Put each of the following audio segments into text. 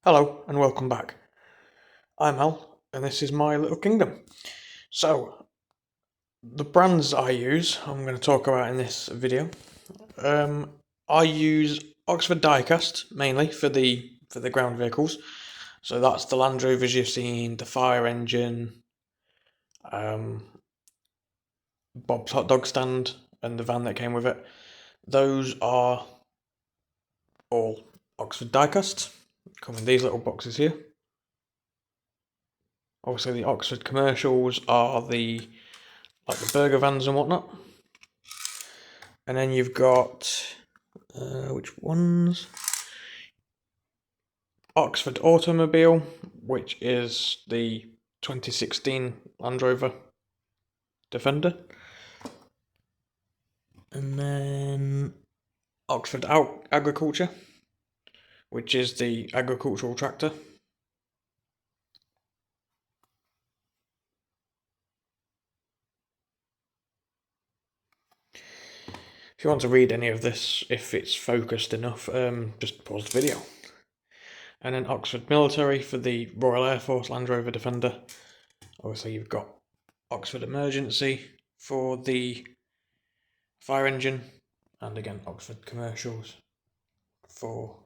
Hello and welcome back. I'm Al and this is my little kingdom. So, the brands I use, I'm going to talk about in this video. I use Oxford diecast mainly for the ground vehicles. So that's the Land Rovers you've seen, the fire engine, Bob's hot dog stand and the van that came with it. Those are all Oxford diecast. Come in these little boxes here. Obviously the Oxford commercials are the burger vans and whatnot. And then you've got which ones? Oxford Automobile, which is the 2016 Land Rover Defender. And then Oxford Agriculture, which is the agricultural tractor. If you want to read any of this, if it's focused enough, just pause the video. And then Oxford Military for the Royal Air Force Land Rover Defender. Obviously you've got Oxford Emergency for the fire engine, and again Oxford Commercials for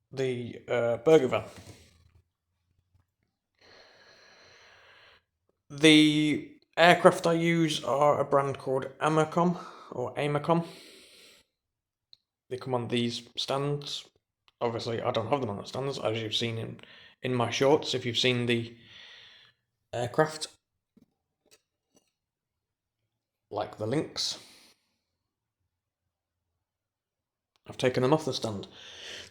the burger van. The aircraft I use are a brand called Amercom or Amercom. They come on these stands. Obviously I don't have them on the stands, as you've seen in my shorts if you've seen the aircraft, like the Lynx. I've taken them off the stand.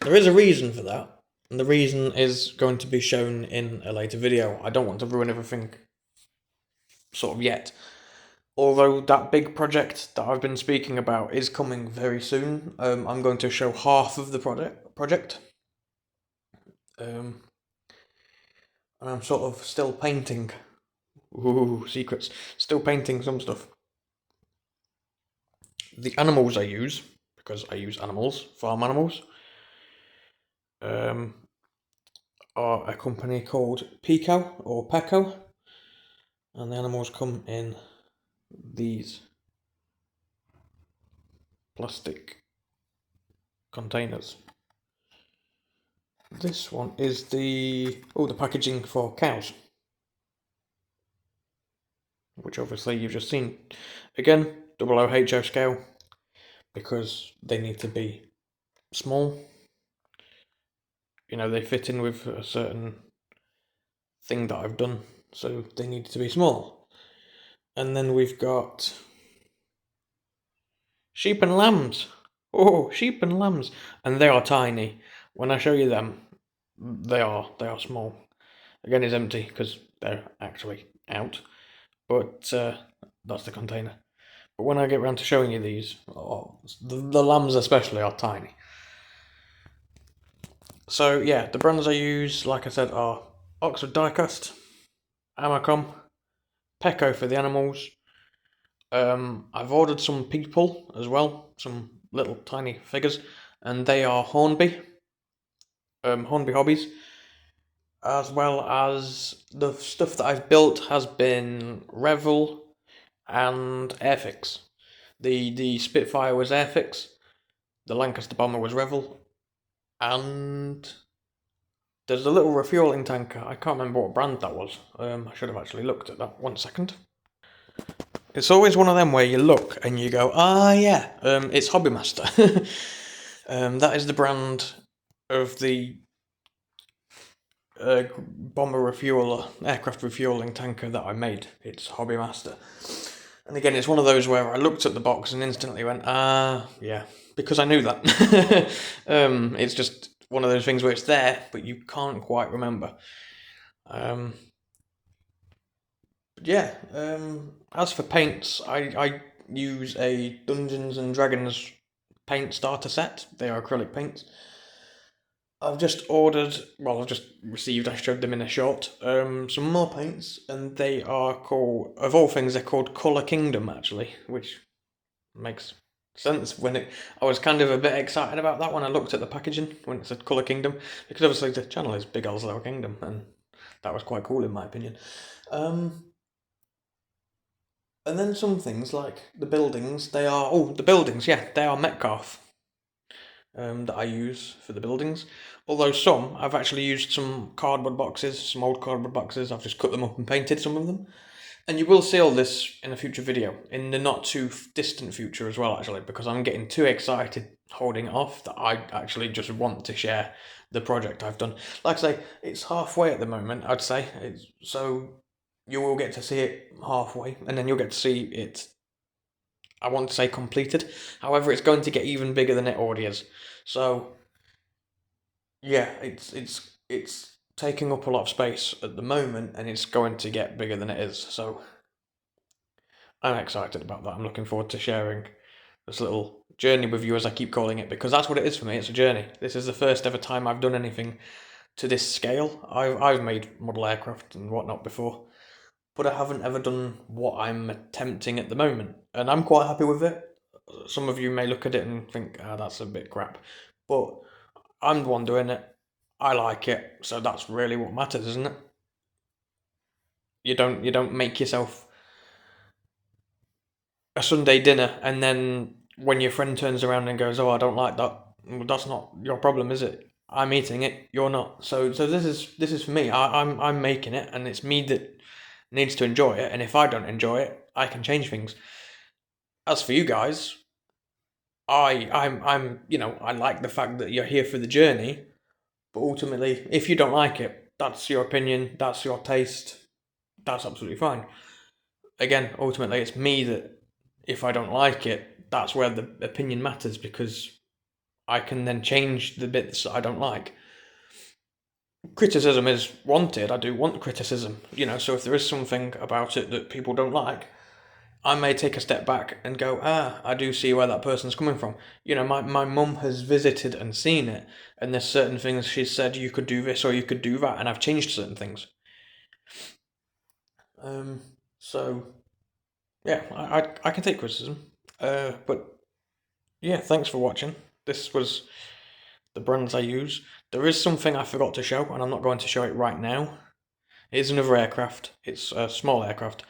There is a reason for that, and the reason is going to be shown in a later video. I don't want to ruin everything sort of yet. Although that big project that I've been speaking about is coming very soon. I'm going to show half of the project. And I'm sort of still painting. Ooh, secrets. Still painting some stuff. The animals I use, because I use animals, farm animals, are a company called Peco or Peco, and the animals come in these plastic containers. This one is the packaging for cows, which obviously you've just seen. Again, OOHO scale, because they need to be small. You know, they fit in with a certain thing that I've done, so they need to be small. And then we've got sheep and lambs. Oh, sheep and lambs. And they are tiny. When I show you them, they are small. Again, it's empty because they're actually out. But that's the container. But when I get around to showing you these, the lambs especially are tiny. So yeah, the brands I use, like I said, are Oxford Diecast, Amercom, Peco for the animals. I've ordered some people as well, some little tiny figures, and they are Hornby Hobbies, as well as the stuff that I've built has been Revell and Airfix. The Spitfire was Airfix, the Lancaster bomber was Revell, and there's a little refueling tanker. I can't remember what brand that was. I should have actually looked at that. 1 second. It's always one of them where you look and you go, yeah, it's Hobbymaster. That is the brand of the bomber refueler, aircraft refueling tanker that I made. It's Hobbymaster. And again, it's one of those where I looked at the box and instantly went, yeah, because I knew that. It's just one of those things where it's there, but you can't quite remember. Yeah, as for paints, I use a Dungeons and Dragons paint starter set. They are acrylic paints. I've just received, I showed them in a short, some more paints, and they are called, of all things, they're called Kolor Kingdom, actually, which makes sense when I was kind of a bit excited about that when I looked at the packaging when it said Kolor Kingdom, because obviously the channel is Big L's Little Kingdom, and that was quite cool in my opinion. Um, and then some things like the buildings, yeah, they are Metcalfe, that I use for the buildings. Although some, I've actually used some cardboard boxes, some old cardboard boxes. I've just cut them up and painted some of them. And you will see all this in a future video, in the not too distant future as well, actually, because I'm getting too excited holding it off that I actually just want to share the project I've done. Like I say, it's halfway at the moment, I'd say. So you will get to see it halfway, and then you'll get to see it, I want to say completed. However, it's going to get even bigger than it already is. So yeah, it's taking up a lot of space at the moment, and it's going to get bigger than it is. So I'm excited about that. I'm looking forward to sharing this little journey with you, as I keep calling it, because that's what it is for me. It's a journey. This is the first ever time I've done anything to this scale. I've made model aircraft and whatnot before, but I haven't ever done what I'm attempting at the moment, and I'm quite happy with it. Some of you may look at it and think, that's a bit crap, but I'm the one doing it. I like it, so that's really what matters, isn't it? You don't make yourself a Sunday dinner and then when your friend turns around and goes, "Oh, I don't like that," well, that's not your problem, is it? I'm eating it, you're not. So this is for me. I'm making it, and it's me that needs to enjoy it. And if I don't enjoy it, I can change things. As for you guys, I'm I like the fact that you're here for the journey. But ultimately, if you don't like it, that's your opinion, that's your taste, that's absolutely fine. Again, ultimately, it's me that, if I don't like it, that's where the opinion matters, because I can then change the bits that I don't like. Criticism is wanted, I do want criticism, so if there is something about it that people don't like, I may take a step back and go, I do see where that person's coming from. My mum has visited and seen it, and there's certain things she's said, you could do this or you could do that, and I've changed certain things. So, yeah, I can take criticism. But, yeah, thanks for watching. This was the brands I use. There is something I forgot to show, and I'm not going to show it right now. It is another aircraft. It's a small aircraft.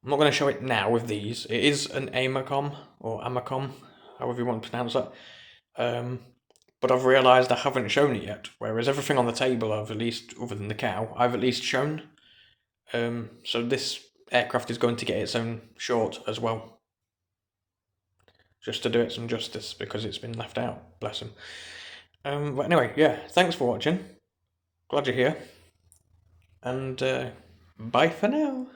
I'm not going to show it now with these. It is an Amercom, or Amercom, however you want to pronounce that. But I've realised I haven't shown it yet, whereas everything on the table I've, at least, other than the cow, I've at least shown. So this aircraft is going to get its own short as well, just to do it some justice, because it's been left out, bless him. But anyway, yeah, thanks for watching. Glad you're here. And bye for now.